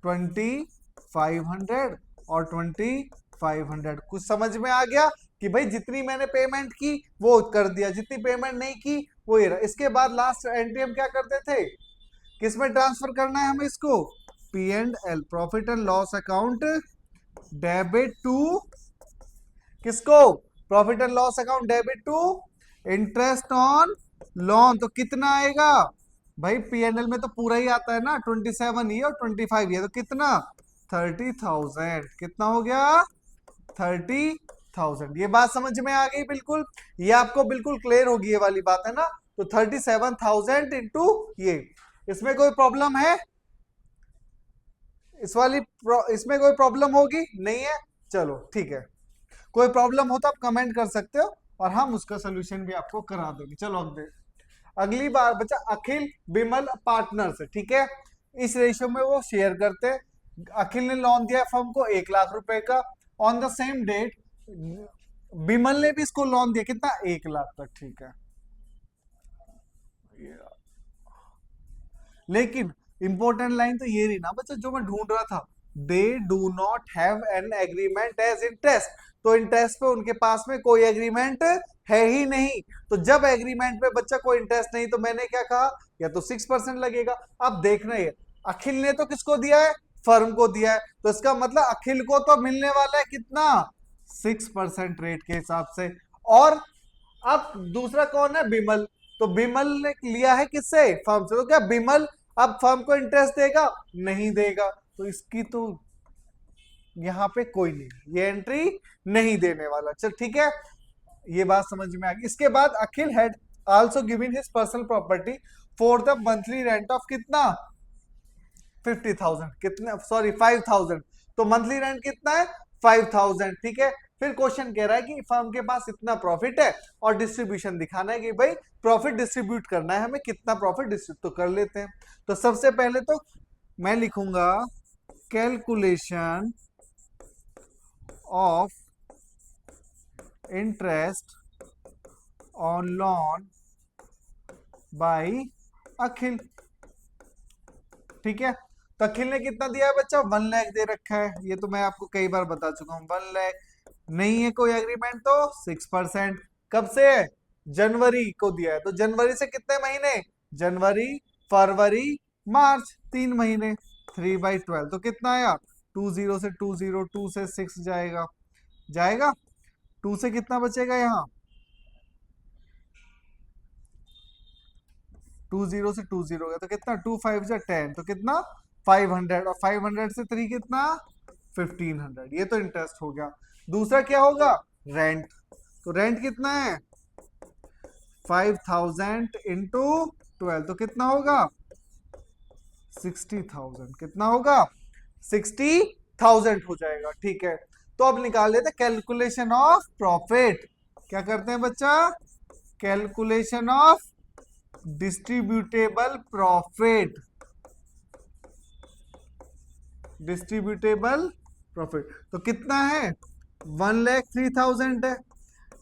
2500 और 2500। कुछ समझ में आ गया कि भाई जितनी मैंने पेमेंट की वो कर दिया, जितनी पेमेंट नहीं की वो ये रहा। इसके बाद लास्ट एंट्री हम क्या करते थे, किसमें ट्रांसफर करना है हमें इसको, P and L, profit and loss account debit to, किसको, profit and loss account debit to interest on loan. तो कितना आएगा भाई, पीएनएल में तो पूरा ही आता है ना, 27 ये और 25 ये, तो कितना 30,000, कितना हो गया 30,000। ये बात समझ में आ गई बिल्कुल, ये आपको बिल्कुल क्लियर होगी ये वाली बात है ना। तो 37,000 इंटू ये, इसमें कोई प्रॉब्लम है, इसमें कोई प्रॉब्लम होगी नहीं है, चलो ठीक है। कोई प्रॉब्लम हो तो आप कमेंट कर सकते हो और हम उसका सोल्यूशन भी आपको करा देंगे। चलो अगली बार बच्चा, अखिल बिमल पार्टनर्स ठीक है, इस रेशियो में वो शेयर करते हैं। अखिल ने लोन दिया फर्म को 1 लाख रुपए का, on the same date Bimal ने भी इसको लोन दिया कितना, 1 लाख तक ठीक है। लेकिन इंपॉर्टेंट लाइन तो ये रही ना बच्चा जो मैं ढूंढ रहा था, they do not have an agreement as interest, तो इंटरेस्ट पे उनके पास में कोई एग्रीमेंट है ही नहीं। तो जब एग्रीमेंट पे बच्चा कोई इंटरेस्ट नहीं, तो मैंने क्या कहा, या तो 6% लगेगा। अब देखना है अखिल ने तो किसको दिया है, फर्म को दिया है, तो इसका मतलब अखिल को तो मिलने वाला है कितना, 6% रेट के हिसाब से। और अब दूसरा कौन है, बिमल, तो बिमल ने लिया है किससे, फर्म से, तो क्या बिमल अब फर्म को इंटरेस्ट देगा, नहीं देगा, तो इसकी तो यहाँ पे कोई नहीं, ये एंट्री नहीं देने वाला। चल ठीक है, ये बात समझ में आ गई। इसके बाद Akhil had also given his personal property for the monthly rent of कितना 50,000, कितना सॉरी 5,000, तो मंथली रेंट कितना है 5,000 ठीक है। फिर क्वेश्चन कह रहा है कि फर्म के पास इतना प्रॉफिट है और डिस्ट्रीब्यूशन दिखाना है कि भाई प्रॉफिट डिस्ट्रीब्यूट करना है हमें, कितना प्रॉफिट डिस्ट्रीब्यूट, तो कर लेते हैं। तो सबसे पहले तो मैं लिखूंगा calculation of interest on loan by Akhil ठीक है। तो अखिल ने कितना दिया है बच्चा, 1 लाख दे रखा है, ये तो मैं आपको कई बार बता चुका हूं, 1 लाख। नहीं है कोई एग्रीमेंट तो 6%, कब से है, जनवरी को दिया है, तो जनवरी से कितने महीने, जनवरी फरवरी मार्च, 3 महीने, 3/12, तो कितना आया 20 से 20, 2 से 6 जाएगा, जाएगा 2 से कितना बचेगा यहाँ, 20 से 20 गया, तो कितना 2 5 जा 10, तो कितना 500, और 500 से 3 कितना 1500, ये तो इंटरेस्ट हो गया। दूसरा क्या होगा, रेंट, तो रेंट कितना है 5,000 इंटू 12, तो कितना होगा 60,000, कितना होगा 60,000 हो जाएगा ठीक है। तो अब निकाल लेते कैलकुलेशन ऑफ प्रॉफिट, क्या करते हैं बच्चा, calculation of distributable profit, distributable profit, तो कितना है 1,03,000 है।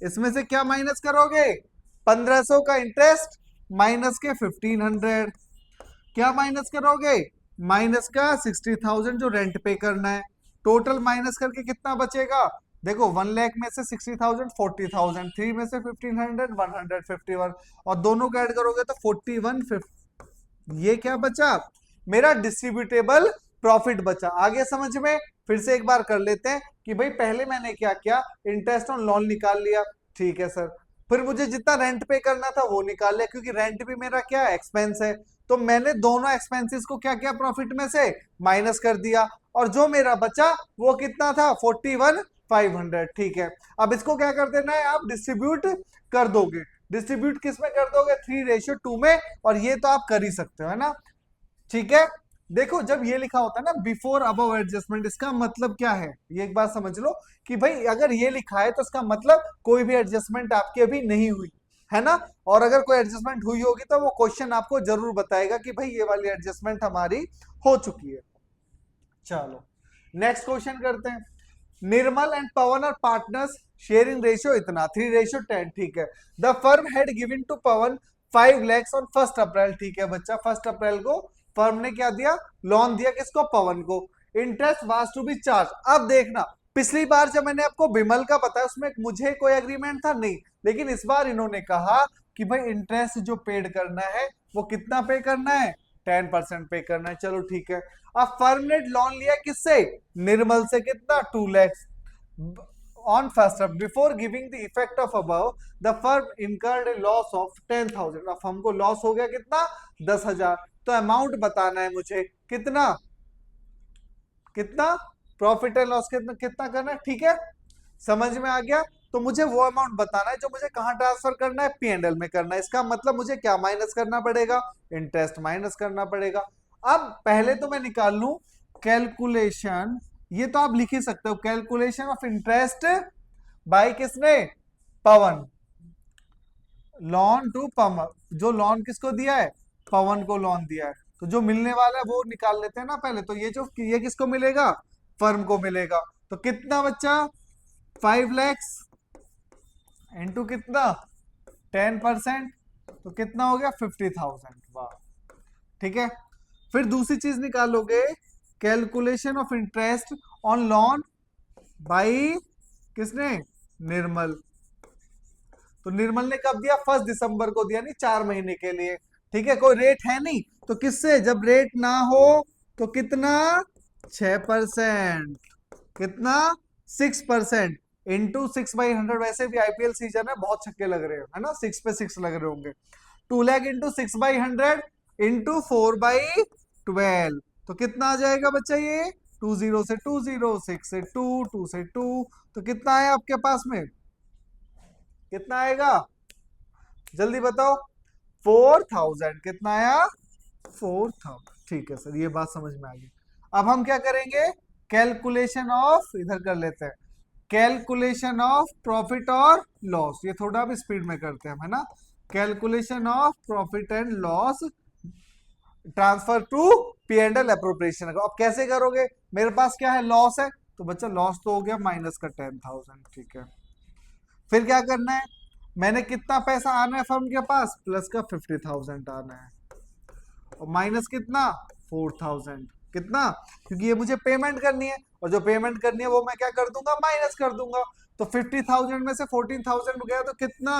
इसमें से क्या माइनस करोगे, 1500 का इंटरेस्ट माइनस के 1500, क्या माइनस करोगे, माइनस का 60,000 जो रेंट पे करना है, टोटल माइनस करके कितना बचेगा, देखो 1 लाख में से 60,000 40,000, 3 में से 1500 151, और दोनों को ऐड करोगे तो 4150, ये क्या बचा, मेरा डिस्ट्रीब्यूटेबल प्रॉफिट बचा। आगे समझ में, फिर से एक बार कर लेते हैं कि भाई पहले मैंने क्या किया, इंटरेस्ट ऑन लोन निकाल लिया, ठीक है सर, फिर मुझे जितना रेंट पे करना था वो निकाल लिया, क्योंकि रेंट भी मेरा क्या एक्सपेंस है। तो मैंने दोनों एक्सपेंसेस को क्या किया, प्रॉफिट में से माइनस कर दिया, और जो मेरा बचा वो कितना था, 41,500। ठीक है, अब इसको क्या कर देना है, आप डिस्ट्रीब्यूट कर दोगे। डिस्ट्रीब्यूट किस में कर दोगे, 3:2 में, और ये तो आप कर ही सकते हो, है ना। ठीक है, देखो जब ये लिखा होता है ना बिफोर अबव एडजस्टमेंट, इसका मतलब क्या है, ये एक बात समझ लो कि भाई अगर ये लिखा है तो इसका मतलब कोई भी एडजस्टमेंट आपकी अभी नहीं हुई है ना। और अगर कोई एडजस्टमेंट हुई होगी तो वो क्वेश्चन आपको जरूर बताएगा कि भाई ये वाली एडजस्टमेंट हमारी हो चुकी है। चलो नेक्स्ट क्वेश्चन करते हैं। Nirmal and Pawan are partners, sharing ratio इतना 3:10। ठीक है, the firm had given to Pawan 5 lakhs on 1 April. ठीक है बच्चा, 1 अप्रैल को फर्म ने क्या दिया, लोन दिया, किसको, पवन को। Interest was to be charge. अब देखना, पिछली बार जब मैंने आपको विमल का बताया उसमें मुझे कोई एग्रीमेंट था नहीं, लेकिन इस बार इन्होंने कहा कि भाई इंटरेस्ट जो पेड करना है वो कितना पे करना है, 10% पे करना है। चलो ठीक है, अब फर्म ने लोन लिया किससे, निर्मल से, कितना, 2 lakhs on first of before giving the effect of above the firm incurred a loss of 10,000। अब हमको लॉस हो गया कितना, 10,000। तो अमाउंट बताना है मुझे, कितना कितना प्रॉफिट एंड लॉस कितना कितना करना है। ठीक है, समझ में आ गया। तो मुझे वो अमाउंट बताना है जो मुझे कहां ट्रांसफर करना है, P&L में करना है। इसका मतलब मुझे क्या माइनस करना पड़ेगा, इंटरेस्ट माइनस करना पड़ेगा। अब पहले तो मैं निकाल लूं कैलकुलेशन, ये तो आप लिख ही सकते हो, कैलकुलेशन ऑफ इंटरेस्ट बाय किसने, पवन, लोन टू पवन, जो लोन किसको दिया है, पवन को लोन दिया है। तो जो मिलने वाला है वो निकाल लेते हैं ना पहले। तो ये किसको मिलेगा, फर्म को मिलेगा। तो कितना बच्चा, 5 lakhs इंटू कितना, 10%, तो कितना हो गया, 50,000। वाह, ठीक है। फिर दूसरी चीज निकालोगे, calculation of interest on loan by किसने, निर्मल। तो निर्मल ने कब दिया, 1 दिसंबर को दिया, नहीं 4 महीने के लिए। ठीक है, कोई रेट है नहीं, तो किससे, जब रेट ना हो तो कितना, 6%, कितना, 6% इंटू 6/100। वैसे भी आईपीएल सीजन है, बहुत छक्के लग रहे हैं, है ना, 6 पे 6 लग रहे होंगे। 2 लाख इंटू 6/100 इंटू 4/12, तो कितना आ जाएगा बच्चा, ये 20 से 20, 6 से 2, 2 से 2, तो कितना है आपके पास में, कितना आएगा, जल्दी बताओ, 4,000। कितना आया, 4,000। ठीक है सर, ये बात समझ में आ गई। अब हम क्या करेंगे, कैलकुलेशन ऑफ, इधर कर लेते हैं, कैलकुलेशन ऑफ प्रॉफिट और लॉस। ये थोड़ा भी स्पीड में करते हैं हम, है ना। Calculation of profit and loss transfer to P&L appropriation. अब कैसे करोगे, मेरे पास क्या है, लॉस है, तो बच्चा लॉस तो हो गया माइनस का 10,000। ठीक है, फिर क्या करना है, मैंने कितना पैसा आना है फर्म के पास, प्लस का 50,000 आना है, और माइनस कितना, 4,000। कितना, क्योंकि ये मुझे पेमेंट करनी है, और जो पेमेंट करनी है वो मैं क्या कर दूंगा, माइनस कर दूंगा। तो 50,000 में से 14,000 गया, तो कितना,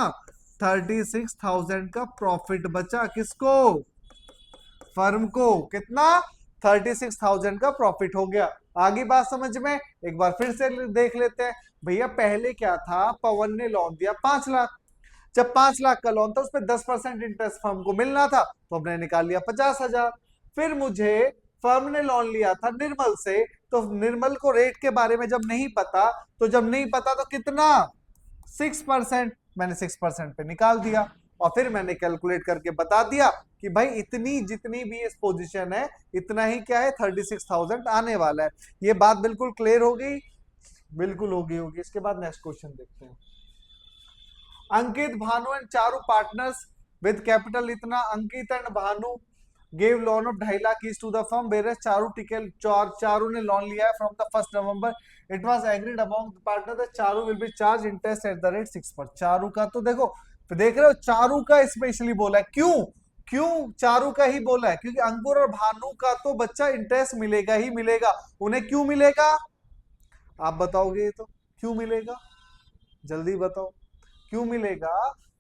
36,000 का प्रॉफिट बचा, किसको, फर्म को। कितना, 36,000 का प्रॉफिट हो गया। आगे बात समझ में, एक बार फिर से देख लेते हैं। भैया पहले क्या था, पवन ने लोन दिया 5 लाख, जब 5 लाख का लोन था उस पर 10% इंटरेस्ट फर्म को मिलना था, तो हमने निकाल लिया 50,000। फिर मुझे, फर्म ने लोन लिया था निर्मल से, तो निर्मल को रेट के बारे में जब नहीं पता, तो जब नहीं पता तो कितना, 6%, मैंने 6% पे निकाल दिया, और फिर मैंने कैलकुलेट करके बता दिया कि भाई इतनी जितनी भी इस पोजीशन है, इतना ही क्या है, 36,000 आने वाला है। ये बात बिल्कुल क्लियर हो गई, बिल्कुल होगी। इसके बाद नेक्स्ट क्वेश्चन देखते हैं। Ankit, Bhanu and Charu partners with capital इतना। Ankit and Bhanu gave loan of 2.5 lakh each to the firm, where Charu ने लोन लिया है from the 1 November. It was agreed among the partner that Charu will be charge interest at the rate 6%। Charu का तो देखो, देख रहे हो, चारू का स्पेशली बोला है, क्यों क्यों चारू का ही बोला है, क्योंकि अंकुर और भानु का तो बच्चा इंटरेस्ट मिलेगा ही मिलेगा। उन्हें क्यों मिलेगा, आप बताओगे, तो क्यों मिलेगा, जल्दी बताओ, क्यों मिलेगा,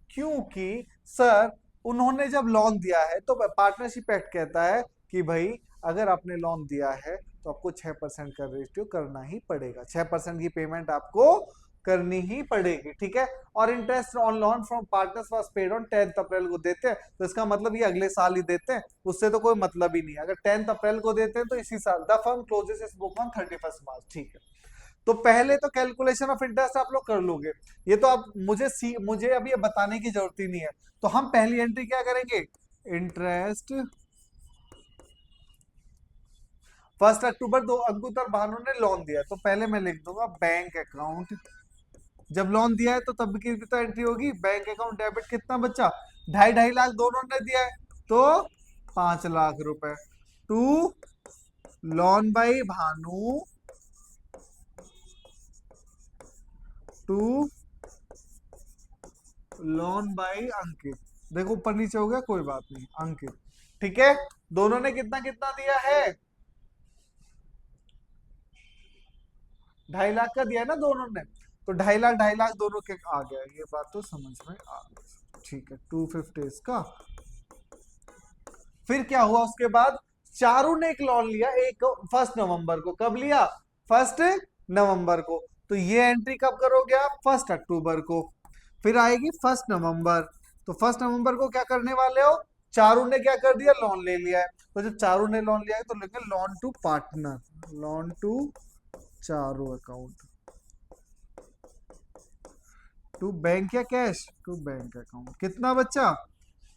क्योंकि सर उन्होंने जब लोन दिया है तो पार्टनरशिप एक्ट कहता है कि भाई अगर आपने लोन दिया है तो आपको 6% का रेशियो करना ही पड़ेगा, 6% की पेमेंट आपको करनी ही पड़ेगी, ठीक है। और interest on loan from partners was paid on 10th अप्रैल को देते हैं, तो इसका मतलब ये अगले साल ही देते हैं, उससे तो कोई मतलब ही नहीं है। अगर 10th अप्रैल को देते हैं तो इसी साल। The firm closes its book on 31st March, ठीक है। तो पहले तो कैलकुलेशन ऑफ इंटरेस्ट आप लोग कर लोगे, ये तो आप मुझे अभी ये बताने की जरूरत ही नहीं है। तो हम पहली एंट्री क्या करेंगे, इंटरेस्ट 1 अक्टूबर दो अंकुर भानु ने लोन दिया, तो पहले मैं लिख दूंगा बैंक अकाउंट। जब लोन दिया है तो तब की भी तो एंट्री होगी, बैंक अकाउंट डेबिट कितना बच्चा, 2.5 लाख दोनों ने दिया है, तो 5 लाख रुपए to loan by Bhanu to loan by Ankit. देखो ऊपर नीचे हो गया, कोई बात नहीं, अंकित, ठीक है। दोनों ने कितना कितना दिया है, 2.5 लाख का दिया है ना दोनों ने, तो 2.5 लाख दोनों के आ गया, ये बात तो समझ में आ गई, ठीक है। 250 इसका। फिर क्या हुआ उसके बाद, चारों ने एक लोन लिया, एक 1 नवंबर को, कब लिया, 1 नवंबर को, तो ये एंट्री कब करोगे आप, 1 अक्टूबर को। फिर आएगी 1 नवंबर, तो 1 नवंबर को क्या करने वाले हो, चारों ने क्या कर दिया, लोन ले लिया है, तो जब चारों ने लोन लिया है तो लिखेंगे loan to partner, loan to Charu account, to bank या कैश, टू बैंक अकाउंट, कितना बच्चा,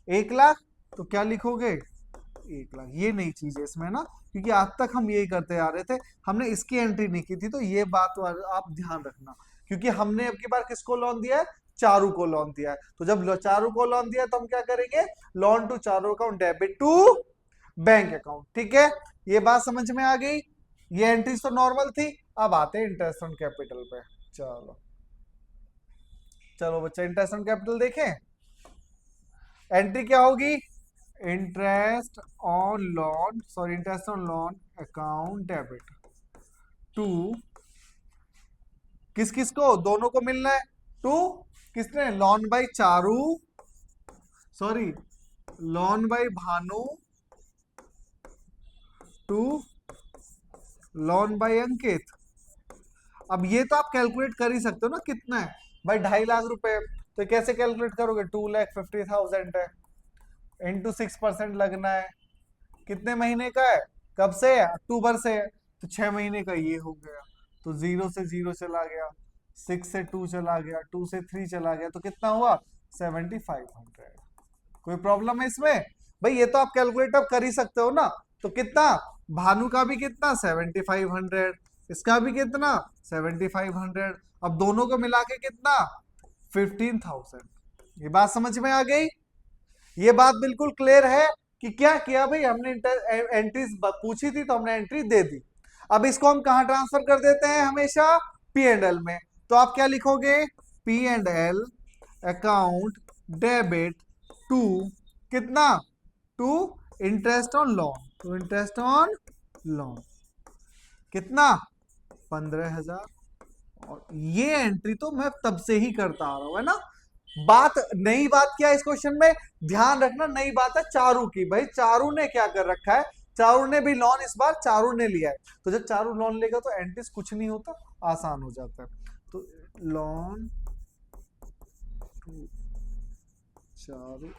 1 लाख, तो क्या लिखोगे, 1 लाख। ये नई चीज है इसमें ना, क्योंकि आज तक हम यही करते आ रहे थे, हमने इसकी एंट्री नहीं की थी, तो ये बात आप ध्यान रखना, क्योंकि हमने अब की बार किसको लोन दिया है, चारू को लोन दिया है, तो जब चारू को लोन दिया तो हम क्या करेंगे, loan to Charu account debit to bank account, ठीक है। ये बात समझ में आ गई, ये एंट्रीज तो नॉर्मल थी। अब आते हैं इंटरेस्ट ऑन कैपिटल पे, चलो चलो बच्चा, इंटरेस्ट ऑन कैपिटल देखें, एंट्री क्या होगी, interest on loan account debit to, किस किस को, दोनों को मिलना है, टू किसने, loan by Charu, sorry loan by Bhanu to loan by Ankit. अब ये तो आप कैलकुलेट कर ही सकते हो ना, कितना है भाई, 2.5 लाख रुपए, तो कैसे कैलकुलेट करोगे, 2,50,000 है, इंटू 6% लगना है, कितने महीने का है, कब से है, अक्टूबर से है, तो 6 महीने का ये हो गया, तो 0 से 0 चला गया, 6 से 2 चला गया, 2 से 3 चला गया, तो कितना हुआ, 7,500। कोई प्रॉब्लम है इसमें, भाई ये तो आप कैलकुलेट अब कर ही सकते हो ना, तो कितना, भानु का भी कितना, 7,500, इसका भी कितना, 7,500, अब दोनों को मिला के कितना, 15,000। ये बात समझ में आ गई, ये बात बिल्कुल क्लियर है कि क्या किया भाई, हमने एंट्रीज पूछी थी तो हमने एंट्री दे दी। अब इसको हम कहा ट्रांसफर कर देते हैं हमेशा, पी एंड एल में, तो आप क्या लिखोगे, P and L account debit to कितना, to interest on loan, to interest on loan कितना, 15,000। और ये एंट्री तो मैं तब से ही करता आ रहा हूं, है ना। बात, नई बात क्या है इस क्वेश्चन में, ध्यान रखना, नई बात है चारू की, भाई चारू ने क्या कर रखा है, चारू ने भी लोन इस बार चारू ने लिया है, तो जब चारू लोन लेगा तो एंट्रीज कुछ नहीं होता, आसान हो जाता है। तो लोन टू चारू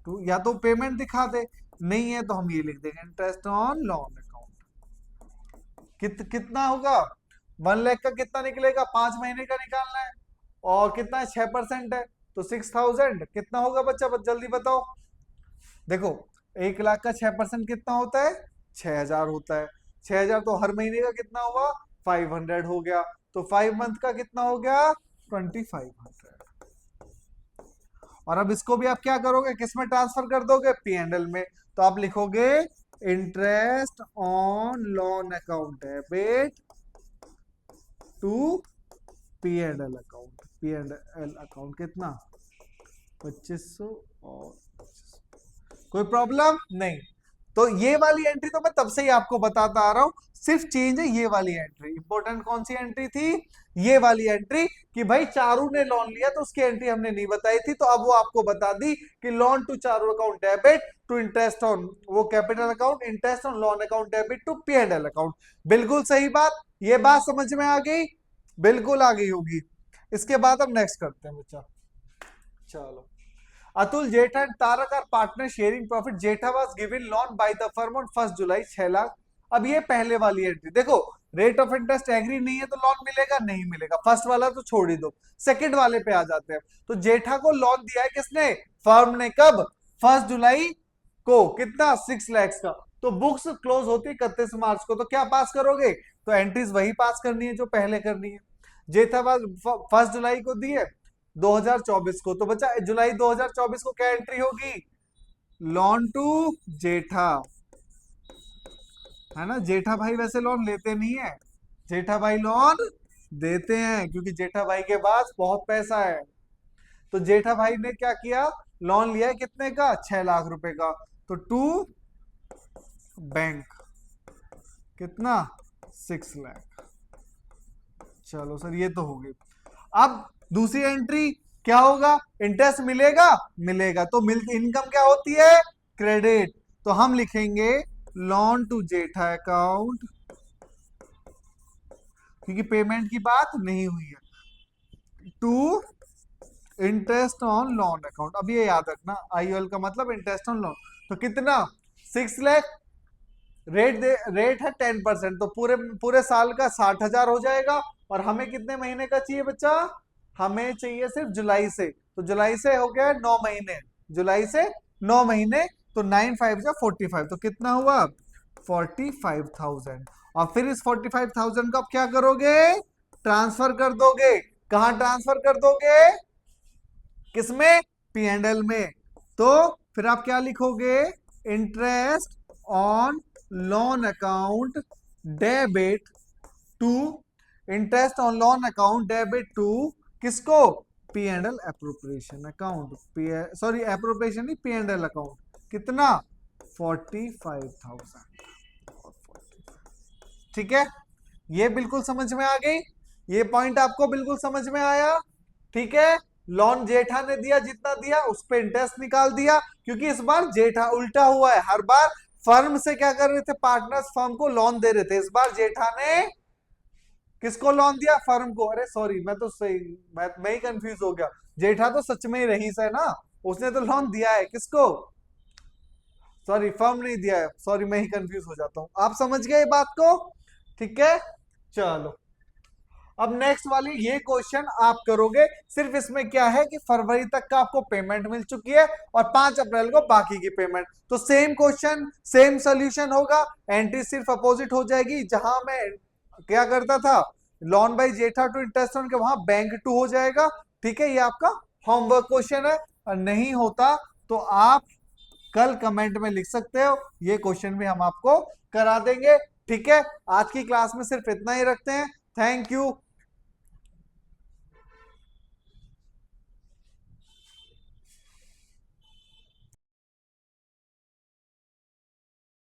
टू, या तो पेमेंट दिखा दे, नहीं है तो हम ये लिख देंगे इंटरेस्ट ऑन लोन अकाउंट। कितना होगा, 1 लाख का कितना निकलेगा, 5 महीने का निकालना है, और कितना है, 6% है, तो 6,000 कितना होगा बच्चा, जल्दी बताओ। देखो 1 लाख का 6% कितना होता है, 6,000 होता है, 6,000 तो हर महीने का कितना हुआ, 500 हो गया, तो 5 मंथ का कितना हो गया, 2,500। और अब इसको भी आप क्या करोगे, किस में ट्रांसफर कर दोगे, पी एंड एल में, तो आप लिखोगे interest on loan account debit to P and L account, P and L account कितना, 2,500 और 2,500। कोई प्रॉब्लम नहीं, तो ये वाली एंट्री तो मैं तब से ही आपको बताता आ रहा हूं, सिर्फ चेंज है ये वाली एंट्री। इंपॉर्टेंट कौन सी एंट्री थी, ये वाली एंट्री, कि भाई चारू ने लोन लिया तो उसकी एंट्री हमने नहीं बताई थी, तो अब वो आपको बता दी कि loan to Charu account debit to interest on वो capital account, interest on loan account debit to P and L account. बिल्कुल सही बात, ये बात समझ में आ गई। बिल्कुल आ गई होगी। इसके बाद अब नेक्स्ट करते हैं बच्चा। चलो, Atul Jetha and Tarak are partner sharing profit. Jetha was given loan by the firm on 1 July 6 lakh. अब ये पहले वाली एंट्री देखो, रेट ऑफ इंटरेस्ट एग्री नहीं है तो लोन मिलेगा नहीं मिलेगा, फर्स्ट वाला तो छोड़ ही दो, सेकंड वाले पे आ जाते हैं। तो जेठा को लोन दिया है किसने, फर्म ने, कब, 1 जुलाई को, कितना, 6 लाख का। तो बुक्स क्लोज होती 31 मार्च को, तो क्या पास करोगे, तो एंट्रीज वही पास करनी है जो पहले करनी है। जेठा वाज 1 जुलाई को दिए 2024 को, तो बच्चा जुलाई 2024 को क्या एंट्री होगी, लोन टू जेठा, है ना। जेठा भाई वैसे लोन लेते नहीं है, जेठा भाई लोन देते हैं, क्योंकि जेठा भाई के पास बहुत पैसा है। तो जेठा भाई ने क्या किया, लोन लिया है कितने का, 6 लाख रुपए का। तो टू बैंक, कितना, 6 लाख। चलो सर ये तो हो गई। अब दूसरी एंट्री क्या होगा, इंटरेस्ट मिलेगा, मिलेगा, तो मिलती इनकम क्या होती है, क्रेडिट। तो हम लिखेंगे लोन टू जेठा अकाउंट, क्योंकि पेमेंट की बात नहीं हुई है, to interest on loan account. अब ये याद रखना, आईओएल का मतलब इंटरेस्ट ऑन लोन। तो कितना, 6 लाख, रेट है 10%, तो पूरे पूरे साल का 60,000 हो जाएगा। और हमें कितने महीने का चाहिए बच्चा, हमें चाहिए सिर्फ जुलाई से, तो जुलाई से हो गया 9 महीने, जुलाई से 9 महीने, तो 9 5 जा 45, तो कितना हुआ, 45,000। और फिर इस 45,000 को आप क्या करोगे, ट्रांसफर कर दोगे, कहां ट्रांसफर कर दोगे, किसमें, P&L में। तो फिर आप क्या लिखोगे, interest on loan account debit to, interest on loan account debit to, किसको, P&L appropriation account, sorry appropriation नहीं, P&L अकाउंट, कितना, 45,000। ठीक है, ये बिल्कुल समझ में आ गई, ये पॉइंट आपको बिल्कुल समझ में आया। ठीक है, लोन जेठा ने दिया, जितना दिया उस पे इंटरेस्ट निकाल दिया, क्योंकि इस बार जेठा उल्टा हुआ है, हर बार फर्म से क्या कर रहे थे, पार्टनर्स फर्म को लोन दे रहे थे, इस बार जेठा ने किसको लोन दिया, फर्म को। अरे सॉरी, मैं तो सही, मैं ही कंफ्यूज हो गया, जेठा तो सच में ही रहीस है ना, उसने तो लोन दिया है किसको, सॉरी फर्म नहीं दिया है, सॉरी मैं ही कंफ्यूज हो जाता हूं, आप समझ गए बात को। ठीक है, चलो अब नेक्स्ट वाली ये क्वेश्चन आप करोगे, सिर्फ इसमें क्या है कि फरवरी तक का आपको पेमेंट मिल चुकी है और 5 अप्रैल को बाकी की पेमेंट, तो सेम क्वेश्चन सेम सोल्यूशन होगा, एंट्री सिर्फ अपोजिट हो जाएगी, जहां मैं क्या करता था, loan by Jetha to interest on के वहां बैंक टू हो जाएगा। ठीक है, ये आपका होमवर्क क्वेश्चन है, और नहीं होता तो आप कल कमेंट में लिख सकते हो, ये क्वेश्चन भी हम आपको करा देंगे। ठीक है, आज की क्लास में सिर्फ इतना ही रखते हैं, थैंक यू।